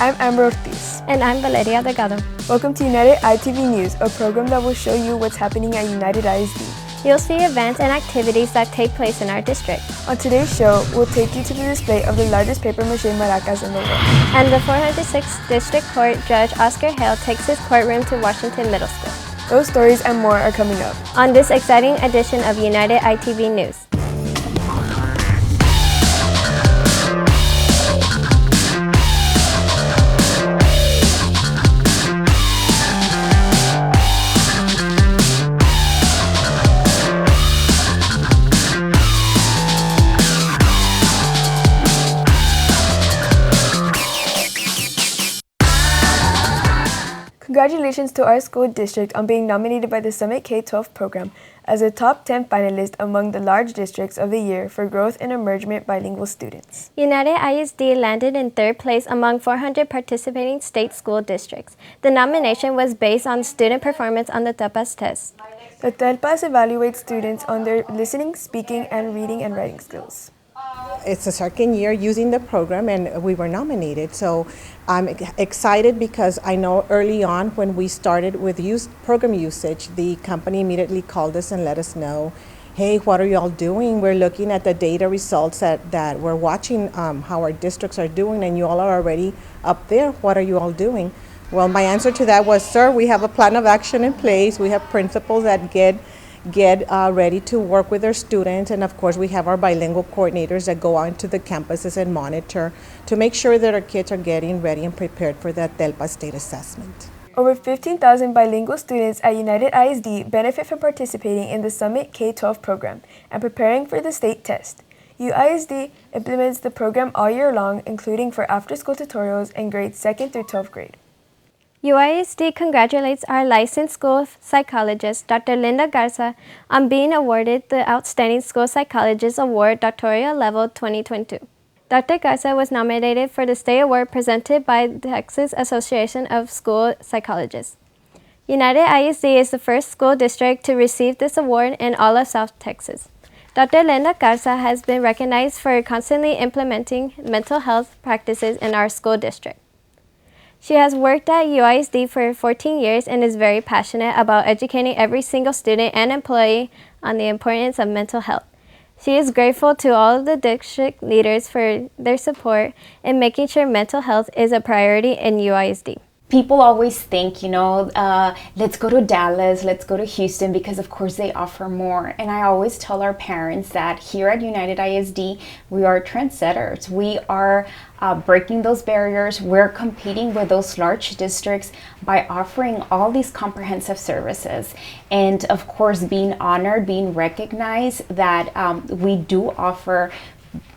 I'm Amber Ortiz. And I'm Valeria Delgado. Welcome to United ITV News, a program that will show you what's happening at United ISD. You'll see events and activities that take place in our district. On today's show, we'll take you to the display of the largest papier-mâché maracas in the world. And the 406th District Court Judge Oscar Hale takes his courtroom to Washington Middle School. Those stories and more are coming up on this exciting edition of United ITV News. Congratulations to our school district on being nominated by the Summit K-12 program as a top 10 finalist among the large districts of the year for growth and emergent bilingual students. United ISD landed in third place among 400 participating state school districts. The nomination was based on student performance on the TELPAS test. The TELPAS evaluates students on their listening, speaking, and reading and writing skills. It's the second year using the program and we were nominated. So I'm excited because I know early on when we started with program usage, the company immediately called us and let us know, hey, what are you all doing? We're looking at the data results that we're watching how our districts are doing and you all are already up there. What are you all doing? Well, my answer to that was, sir, we have a plan of action in place. We have principals that get ready to work with our students, and of course we have our bilingual coordinators that go out to the campuses and monitor to make sure that our kids are getting ready and prepared for that TELPA state assessment. Over 15,000 bilingual students at United ISD benefit from participating in the Summit K-12 program and preparing for the state test. UISD implements the program all year long, including for after-school tutorials in grades 2nd through 12th grade. UISD congratulates our licensed school psychologist, Dr. Linda Garza, on being awarded the Outstanding School Psychologist Award Doctoral Level 2022. Dr. Garza was nominated for the state award presented by the Texas Association of School Psychologists. United ISD is the first school district to receive this award in all of South Texas. Dr. Linda Garza has been recognized for constantly implementing mental health practices in our school district. She has worked at UISD for 14 years and is very passionate about educating every single student and employee on the importance of mental health. She is grateful to all of the district leaders for their support in making sure mental health is a priority in UISD. People always think, let's go to Dallas, let's go to Houston, because of course they offer more. And I always tell our parents that here at United ISD, we are trendsetters. We are breaking those barriers. We're competing with those large districts by offering all these comprehensive services. And of course, being honored, being recognized that we do offer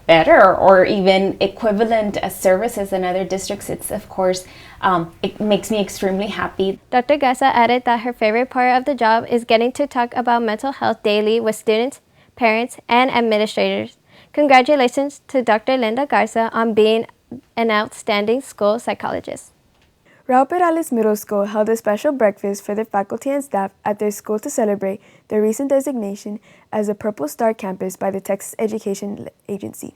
better or even equivalent services in other districts, it's of course, it makes me extremely happy. Dr. Garza added that her favorite part of the job is getting to talk about mental health daily with students, parents, and administrators. Congratulations to Dr. Linda Garza on being an outstanding school psychologist. Raul Perales Middle School held a special breakfast for their faculty and staff at their school to celebrate their recent designation as a Purple Star campus by the Texas Education Agency.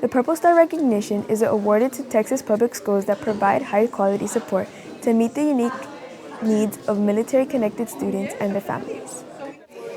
The Purple Star recognition is awarded to Texas public schools that provide high-quality support to meet the unique needs of military-connected students and their families.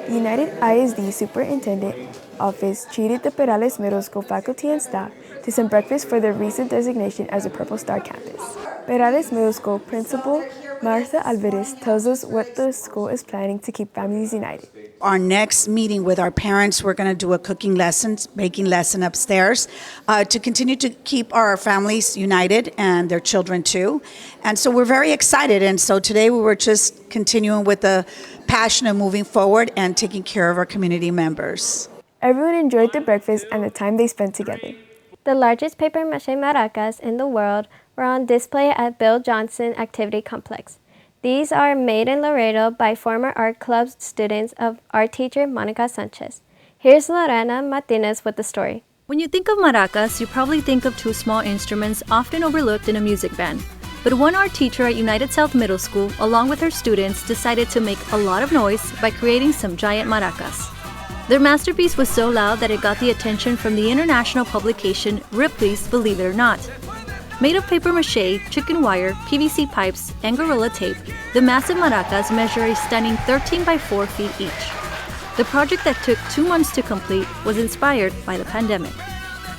The United ISD Superintendent Office treated the Perales Middle School faculty and staff to some breakfast for their recent designation as a Purple Star campus. Perales Middle School Principal Martha Alvarez tells us what the school is planning to keep families united. Our next meeting with our parents, we're going to do a cooking lesson, baking lesson upstairs to continue to keep our families united and their children too. And so we're very excited. And so today we were just continuing with the passion of moving forward and taking care of our community members. Everyone enjoyed the breakfast and the time they spent together. The largest papier-mâché maracas in the world were on display at Bill Johnson Activity Complex. These are made in Laredo by former art club students of art teacher Monica Sanchez. Here's Lorena Martinez with the story. When you think of maracas, you probably think of two small instruments often overlooked in a music band. But one art teacher at United South Middle School, along with her students, decided to make a lot of noise by creating some giant maracas. Their masterpiece was so loud that it got the attention from the international publication Ripley's Believe It or Not. Made of paper mache, chicken wire, PVC pipes, and Gorilla Tape, the massive maracas measure a stunning 13 by 4 feet each. The project that took 2 months to complete was inspired by the pandemic.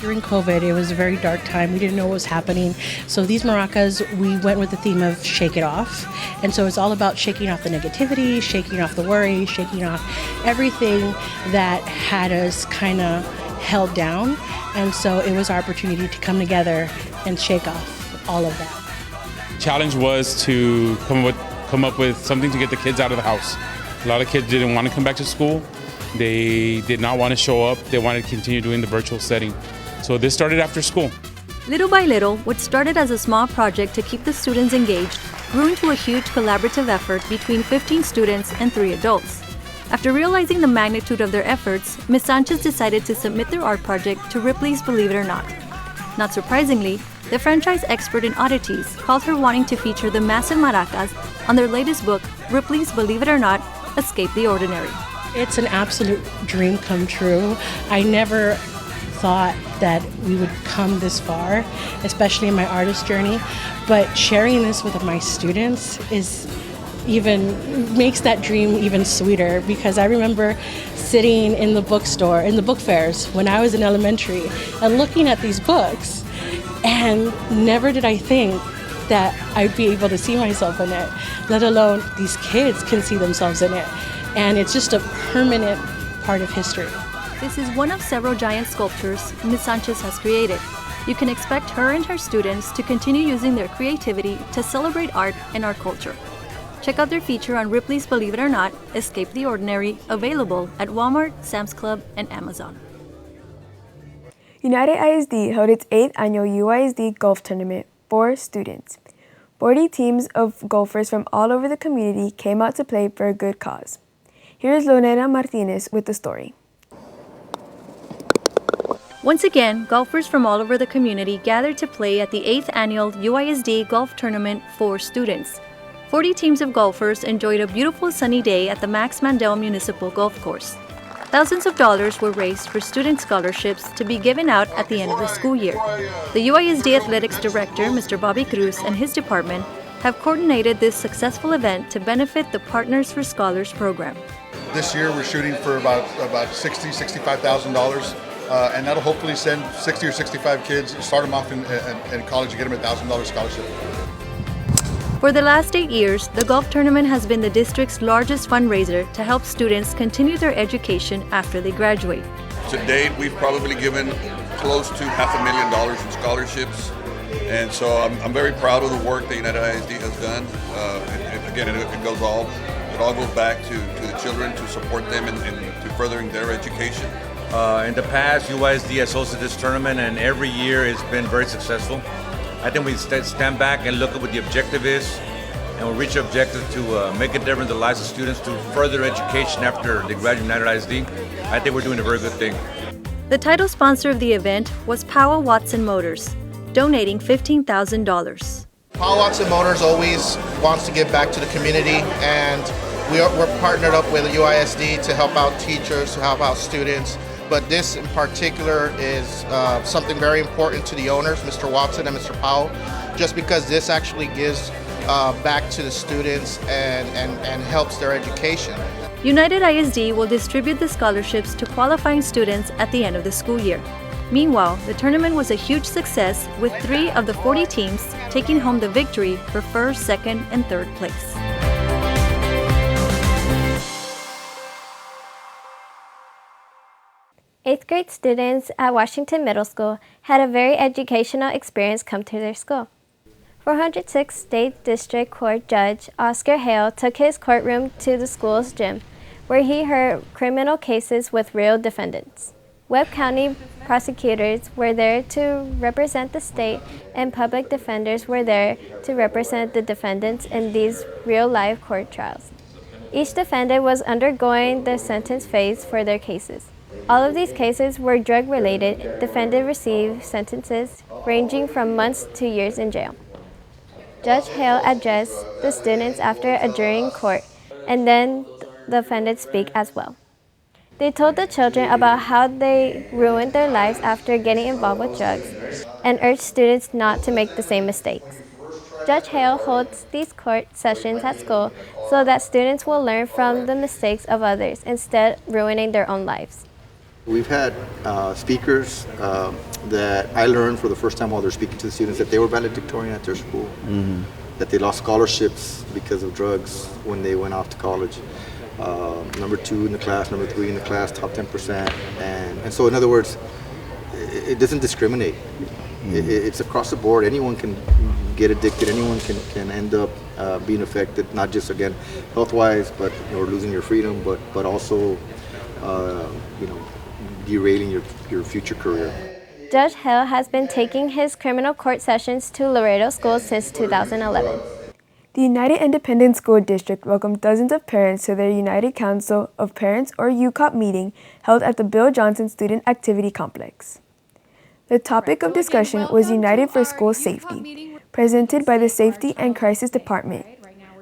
During COVID, it was a very dark time. We didn't know what was happening. So these maracas, we went with the theme of shake it off. And so it's all about shaking off the negativity, shaking off the worry, shaking off everything that had us kind of held down. And so it was our opportunity to come together and shake off all of that. Challenge was to come up with something to get the kids out of the house. A lot of kids didn't want to come back to school. They did not want to show up. They wanted to continue doing the virtual setting. So this started after school. Little by little, what started as a small project to keep the students engaged grew into a huge collaborative effort between 15 students and 3 adults. After realizing the magnitude of their efforts, Ms. Sanchez decided to submit their art project to Ripley's Believe It or Not. Not surprisingly, the franchise expert in oddities called her wanting to feature the massive maracas on their latest book, Ripley's Believe It or Not, Escape the Ordinary. It's an absolute dream come true. I never thought that we would come this far, especially in my artist journey, but sharing this with my students makes that dream even sweeter, because I remember sitting in the bookstore, in the book fairs when I was in elementary and looking at these books, and never did I think that I'd be able to see myself in it, let alone these kids can see themselves in it. And it's just a permanent part of history. This is one of several giant sculptures Ms. Sanchez has created. You can expect her and her students to continue using their creativity to celebrate art and our culture. Check out their feature on Ripley's Believe It or Not, Escape the Ordinary, available at Walmart, Sam's Club, and Amazon. United ISD held its 8th annual UISD golf tournament for students. 40 teams of golfers from all over the community came out to play for a good cause. Here's Lorena Martinez with the story. Once again, golfers from all over the community gathered to play at the 8th annual UISD golf tournament for students. 40 teams of golfers enjoyed a beautiful sunny day at the Max Mandel Municipal Golf Course. Thousands of dollars were raised for student scholarships to be given out at the end of the school year. The UISD Athletics Director, Mr. Bobby Cruz, and his department have coordinated this successful event to benefit the Partners for Scholars program. This year we're shooting for about $65,000. And that'll hopefully send 60 or 65 kids, start them off in college and get them a $1,000 scholarship. For the last 8 years, the golf tournament has been the district's largest fundraiser to help students continue their education after they graduate. To date, we've probably given close to $500,000 in scholarships. And so I'm very proud of the work that United ISD has done. It all goes back to the children, to support them and to furthering their education. In the past, UISD has hosted this tournament, and every year it's been very successful. I think we stand back and look at what the objective is, and we reach the objective to make a difference in the lives of students to further education after they graduate United ISD. I think we're doing a very good thing. The title sponsor of the event was Powell Watson Motors, donating $15,000. Powell Watson Motors always wants to give back to the community, and we're partnered up with UISD to help out teachers, to help out students. But this in particular is something very important to the owners, Mr. Watson and Mr. Powell, just because this actually gives back to the students and helps their education. United ISD will distribute the scholarships to qualifying students at the end of the school year. Meanwhile, the tournament was a huge success, with 3 of the 40 teams taking home the victory for 1st, 2nd, and 3rd place. Eighth grade students at Washington Middle School had a very educational experience come to their school. 406th State District Court Judge Oscar Hale took his courtroom to the school's gym, where he heard criminal cases with real defendants. Webb County prosecutors were there to represent the state, and public defenders were there to represent the defendants in these real-life court trials. Each defendant was undergoing the sentence phase for their cases. All of these cases were drug-related. Defendants received sentences ranging from months to years in jail. Judge Hale addressed the students after adjourning court, and then the defendants speak as well. They told the children about how they ruined their lives after getting involved with drugs and urged students not to make the same mistakes. Judge Hale holds these court sessions at school so that students will learn from the mistakes of others instead of ruining their own lives. We've had speakers that I learned for the first time while they're speaking to the students that they were valedictorian at their school, that they lost scholarships because of drugs when they went off to college. Number 2 in the class, number 3 in the class, top 10%. And so in other words, it doesn't discriminate. It's across the board. Anyone can get addicted. Anyone can end up being affected, not just, again, health-wise, but or losing your freedom, but also, derailing your future career. Judge Hill has been taking his criminal court sessions to Laredo schools since 2011. The United Independent School District welcomed dozens of parents to their United Council of Parents, or UCOP, meeting held at the Bill Johnson Student Activity Complex. The topic of discussion was United for School Safety, presented by the Safety and Crisis Department.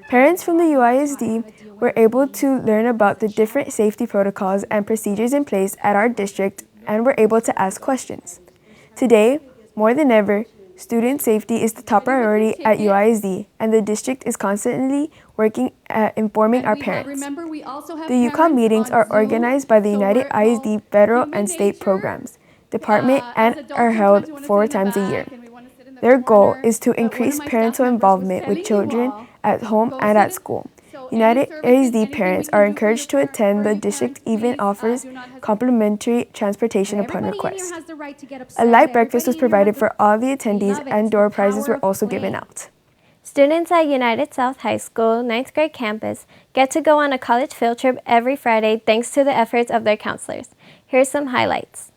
Parents from the UISD were able to learn about the different safety protocols and procedures in place at our district and were able to ask questions. Today, more than ever, student safety is the top priority at UISD, and the district is constantly working at informing our parents. The UCOM meetings are organized by the United ISD federal and state programs department and are held 4 times a year. Their goal is to increase parental involvement with children at home and at school. United ISD parents are encouraged to attend. The district even offers complimentary transportation upon request. A light breakfast was provided for all the attendees, and door prizes were also given out. Students at United South High School 9th grade campus get to go on a college field trip every Friday thanks to the efforts of their counselors. Here's some highlights.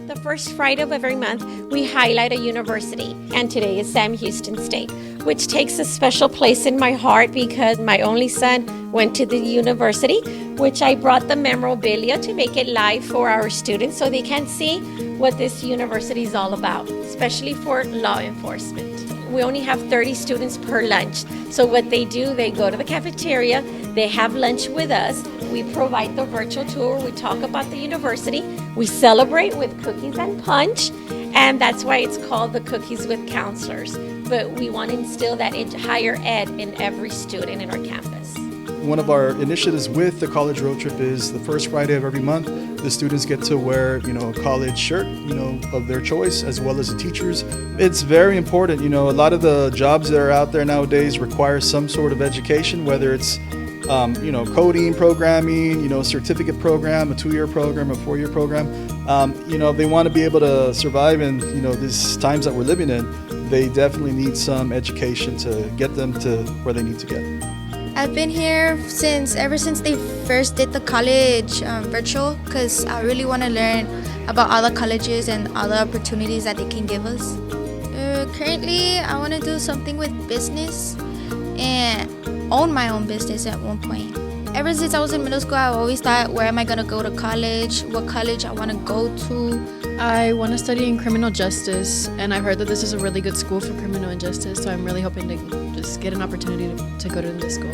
The first Friday of every month, we highlight a university, and today is Sam Houston State, which takes a special place in my heart because my only son went to the university, which I brought the memorabilia to make it live for our students so they can see what this university is all about, especially for law enforcement. We only have 30 students per lunch, so what they do, they go to the cafeteria, they have lunch with us, we provide the virtual tour, we talk about the university, we celebrate with cookies and punch, and that's why it's called the Cookies with Counselors. But we want to instill that into higher ed in every student in our campus. One of our initiatives with the college road trip is the first Friday of every month, the students get to wear, a college shirt, of their choice, as well as the teachers. It's very important, a lot of the jobs that are out there nowadays require some sort of education, whether it's coding, programming, certificate program, a 2-year program, a 4-year program. They want to be able to survive in, these times that we're living in. They definitely need some education to get them to where they need to get. I've been here ever since they first did the college virtual, because I really want to learn about all the colleges and all the opportunities that they can give us. Currently, I want to do something with business and own my own business at one point. Ever since I was in middle school, I always thought, where am I going to go to college? What college I want to go to? I want to study in criminal justice, and I've heard that this is a really good school for criminal justice, so I'm really hoping to just get an opportunity to go to this school.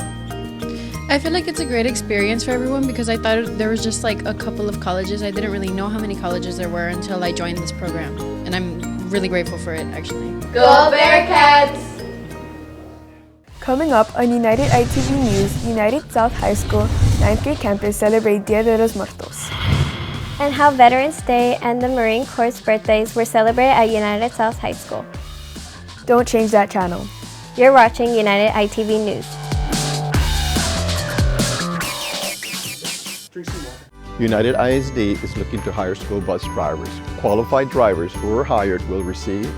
I feel like it's a great experience for everyone because I thought there was just like a couple of colleges. I didn't really know how many colleges there were until I joined this program, and I'm really grateful for it, actually. Go Bearcats! Coming up on United ITV News, United South High School 9th grade campus celebrate Dia de los Muertos. And how Veterans Day and the Marine Corps' birthdays were celebrated at United South High School. Don't change that channel. You're watching United ITV News. United ISD is looking to hire school bus drivers. Qualified drivers who are hired will receive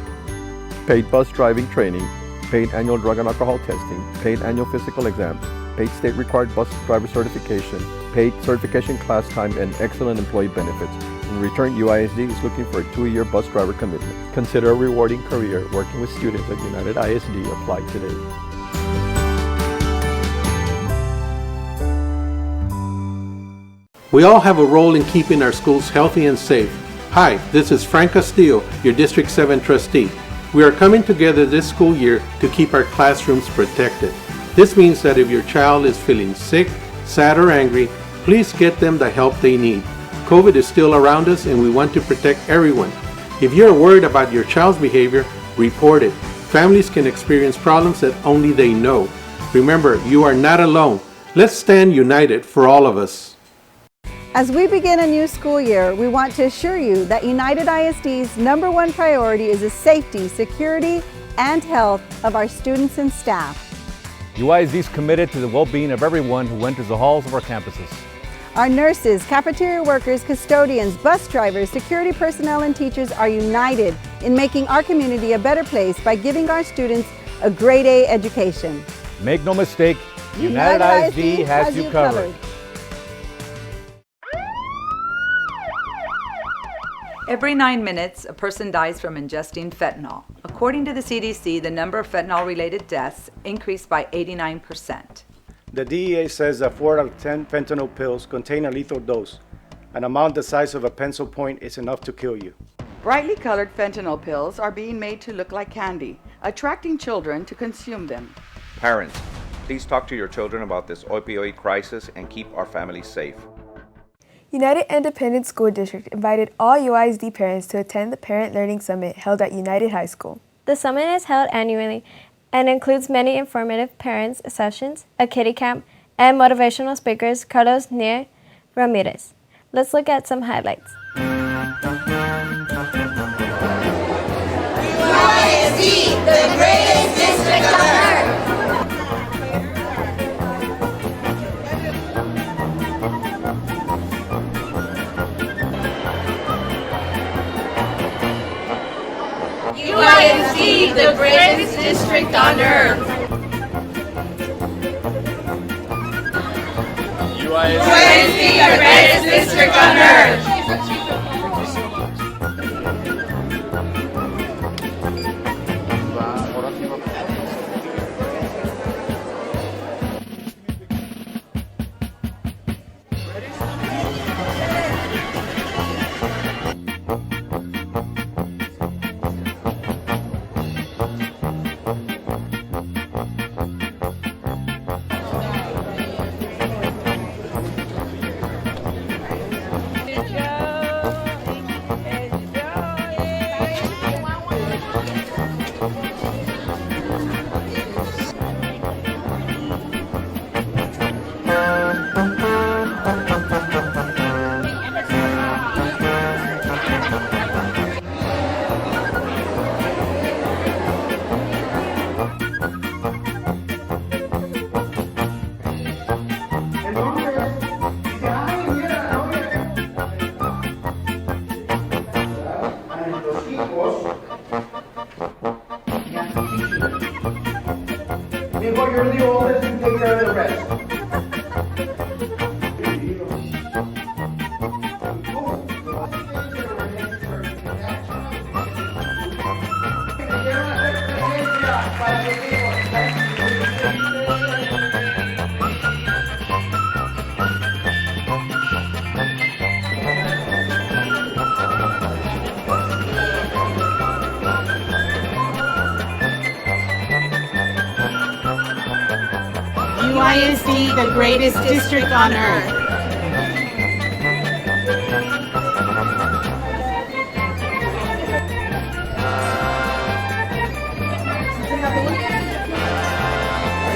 paid bus driving training, paid annual drug and alcohol testing, paid annual physical exams, paid state required bus driver certification, paid certification class time, and excellent employee benefits. In return, UISD is looking for a 2-year bus driver commitment. Consider a rewarding career working with students at United ISD. Apply today. We all have a role in keeping our schools healthy and safe. Hi, this is Frank Castillo, your District 7 trustee. We are coming together this school year to keep our classrooms protected. This means that if your child is feeling sick, sad or angry, please get them the help they need. COVID is still around us and we want to protect everyone. If you're worried about your child's behavior, report it. Families can experience problems that only they know. Remember, you are not alone. Let's stand united for all of us. As we begin a new school year, we want to assure you that United ISD's #1 priority is the safety, security, and health of our students and staff. UISD is committed to the well-being of everyone who enters the halls of our campuses. Our nurses, cafeteria workers, custodians, bus drivers, security personnel, and teachers are united in making our community a better place by giving our students a grade A education. Make no mistake, United ISD has you covered. Every 9 minutes, a person dies from ingesting fentanyl. According to the CDC, the number of fentanyl-related deaths increased by 89%. The DEA says that 4 out of 10 fentanyl pills contain a lethal dose. An amount the size of a pencil point is enough to kill you. Brightly colored fentanyl pills are being made to look like candy, attracting children to consume them. Parents, please talk to your children about this opioid crisis and keep our families safe. United Independent School District invited all UISD parents to attend the Parent Learning Summit held at United High School. The summit is held annually and includes many informative parents' sessions, a kiddie camp, and motivational speakers Carlos Nier Ramirez. Let's look at some highlights. UISD, the greatest district on earth. UISD, the greatest district on earth. UISD, the greatest district on earth. You're the oldest, you take care of the rest. UISD, the greatest district on earth.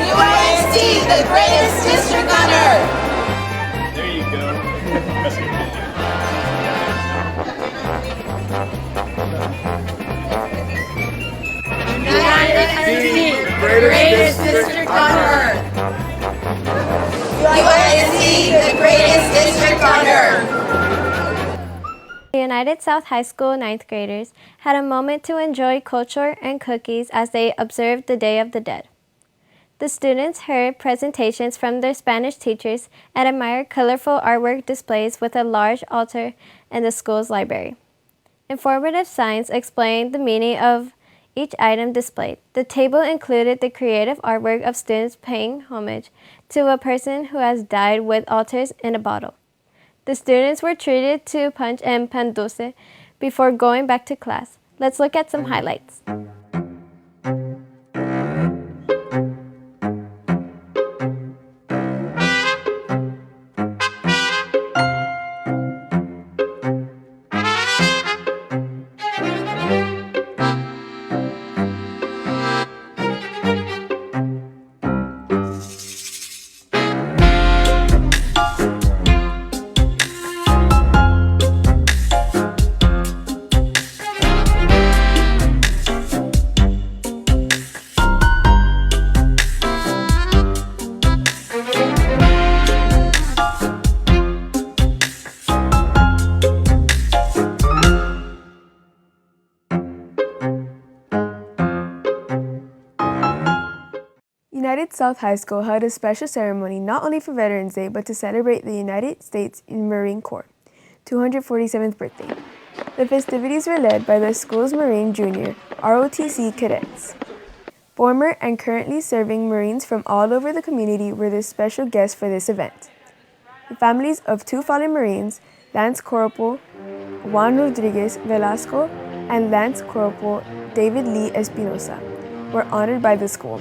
UISD, the greatest district on earth. There you go. UISD, the greatest district on earth. UISD, the greatest district on earth. The United South High School 9th graders had a moment to enjoy culture and cookies as they observed the Day of the Dead. The students heard presentations from their Spanish teachers and admired colorful artwork displays with a large altar in the school's library. Informative signs explained the meaning of each item displayed. The table included the creative artwork of students paying homage to a person who has died with altars in a bottle. The students were treated to punch and pan dulce before going back to class. Let's look at some highlights. United South High School held a special ceremony not only for Veterans Day, but to celebrate the United States Marine Corps' 247th birthday. The festivities were led by the school's Marine Junior ROTC cadets. Former and currently serving Marines from all over the community were the special guests for this event. The families of 2 fallen Marines, Lance Corporal Juan Rodriguez Velasco and Lance Corporal David Lee Espinosa, were honored by the school.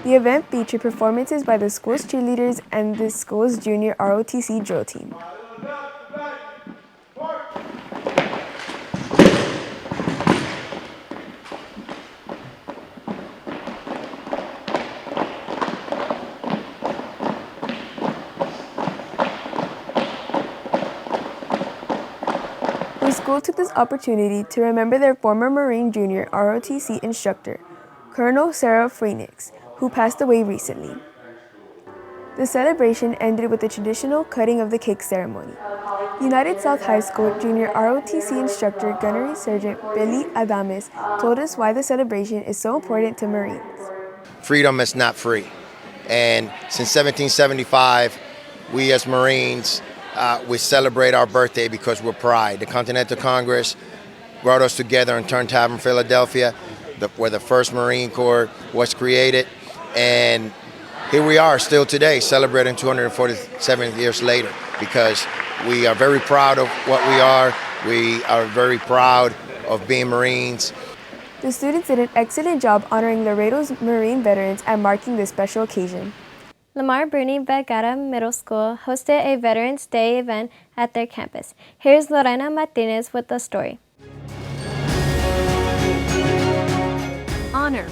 The event featured performances by the school's cheerleaders and the school's junior ROTC drill team. The school took this opportunity to remember their former Marine Junior ROTC instructor, Colonel Sarah Phoenix, who passed away recently. The celebration ended with the traditional cutting of the cake ceremony. United South High School Junior ROTC instructor Gunnery Sergeant Billy Adames told us why the celebration is so important to Marines. Freedom is not free. And since 1775, we as Marines, we celebrate our birthday because we're pride. The Continental Congress brought us together in Turn Tavern, Philadelphia, where the first Marine Corps was created. And here we are still today, celebrating 247 years later, because we are very proud of what we are. We are very proud of being Marines. The students did an excellent job honoring Laredo's Marine veterans and marking this special occasion. Lamar Bruni Vergara Middle School hosted a Veterans Day event at their campus. Here's Lorena Martinez with the story. Honor,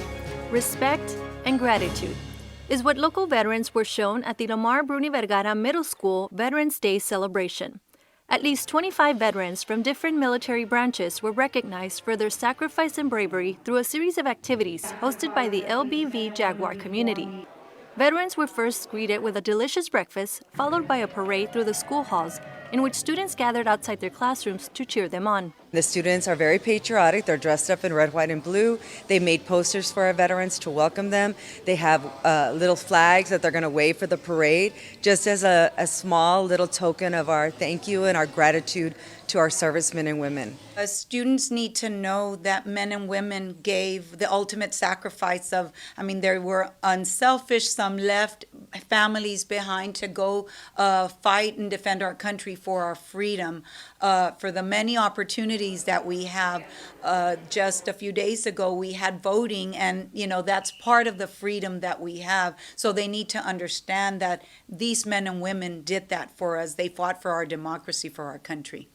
respect, and gratitude is what local veterans were shown at the Lamar Bruni Vergara Middle School Veterans Day celebration. At least 25 veterans from different military branches were recognized for their sacrifice and bravery through a series of activities hosted by the LBV Jaguar community. Veterans were first greeted with a delicious breakfast, followed by a parade through the school halls, in which students gathered outside their classrooms to cheer them on. The students are very patriotic. They're dressed up in red, white, and blue. They made posters for our veterans to welcome them. They have little flags that they're going to wave for the parade, just as a small little token of our thank you and our gratitude to our servicemen and women. Students need to know that men and women gave the ultimate sacrifice of, they were unselfish. Some left families behind to go fight and defend our country for our freedom, for the many opportunities that we have. Just a few days ago, we had voting, and that's part of the freedom that we have. So they need to understand that these men and women did that for us. They fought for our democracy, for our country.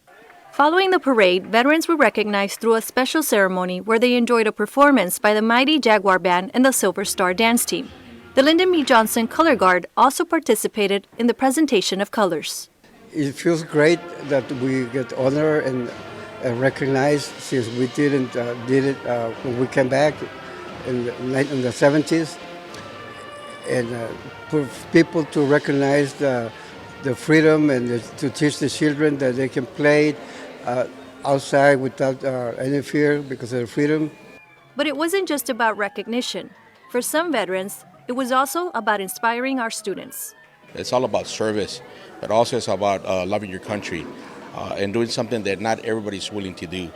Following the parade, veterans were recognized through a special ceremony where they enjoyed a performance by the Mighty Jaguar Band and the Silver Star Dance Team. The Lyndon B. Johnson Color Guard also participated in the presentation of colors. It feels great that we get honored and recognized, since we did it when we came back in the 70s, and for people to recognize the freedom and to teach the children that they can play outside without any fear because of the freedom. But it wasn't just about recognition. For some veterans, it was also about inspiring our students. It's all about service, but also it's about loving your country and doing something that not everybody's willing to do.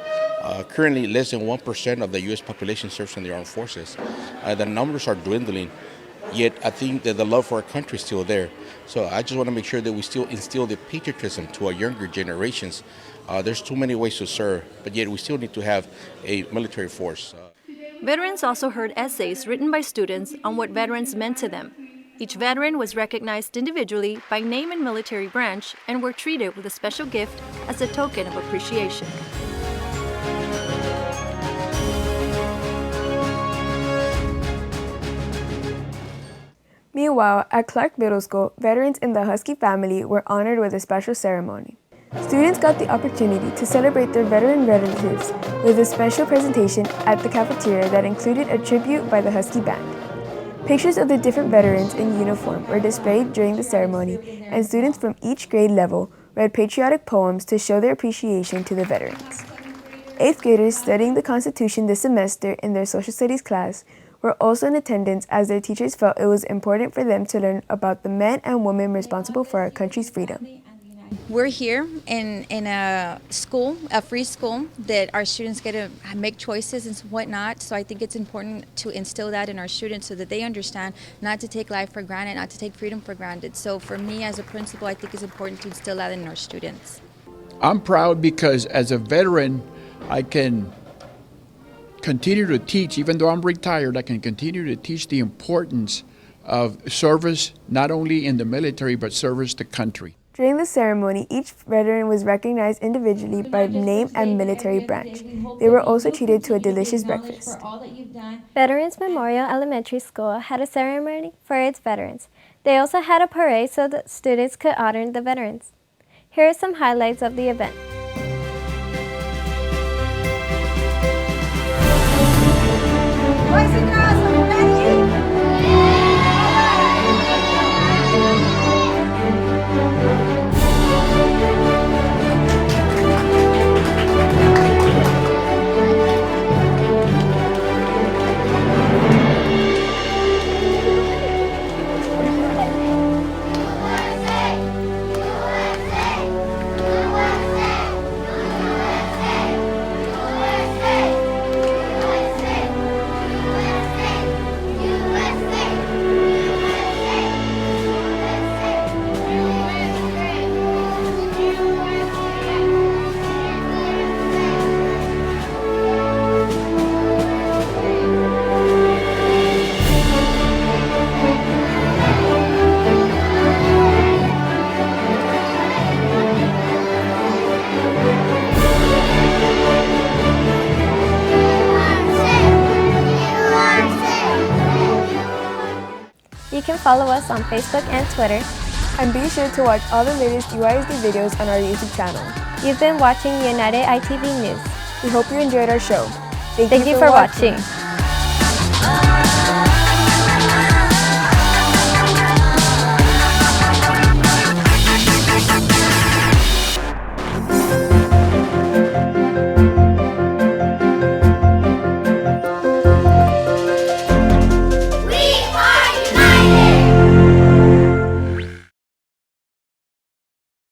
Currently, less than 1% of the U.S. population serves in the armed forces. The numbers are dwindling, yet I think that the love for our country is still there. So I just want to make sure that we still instill the patriotism to our younger generations. There's too many ways to serve, but yet we still need to have a military force. Veterans also heard essays written by students on what veterans meant to them. Each veteran was recognized individually by name and military branch and were treated with a special gift as a token of appreciation. Meanwhile, at Clark Middle School, veterans in the Husky family were honored with a special ceremony. Students got the opportunity to celebrate their veteran relatives with a special presentation at the cafeteria that included a tribute by the Husky Band. Pictures of the different veterans in uniform were displayed during the ceremony, and students from each grade level read patriotic poems to show their appreciation to the veterans. 8th graders studying the Constitution this semester in their social studies class were also in attendance as their teachers felt it was important for them to learn about the men and women responsible for our country's freedom. We're here in a school, a free school, that our students get to make choices and whatnot. So I think it's important to instill that in our students so that they understand not to take life for granted, not to take freedom for granted. So for me as a principal, I think it's important to instill that in our students. I'm proud because as a veteran, I can continue to teach. Even though I'm retired, I can continue to teach the importance of service, not only in the military, but service to country. During the ceremony, each veteran was recognized individually by name and military branch. They were also treated to a delicious breakfast. Veterans Memorial Elementary School had a ceremony for its veterans. They also had a parade so that students could honor the veterans. Here are some highlights of the event. Boys and girls, are you ready? You can follow us on Facebook and Twitter. And be sure to watch all the latest UISD videos on our YouTube channel. You've been watching United ITV News. We hope you enjoyed our show. Thank you for watching.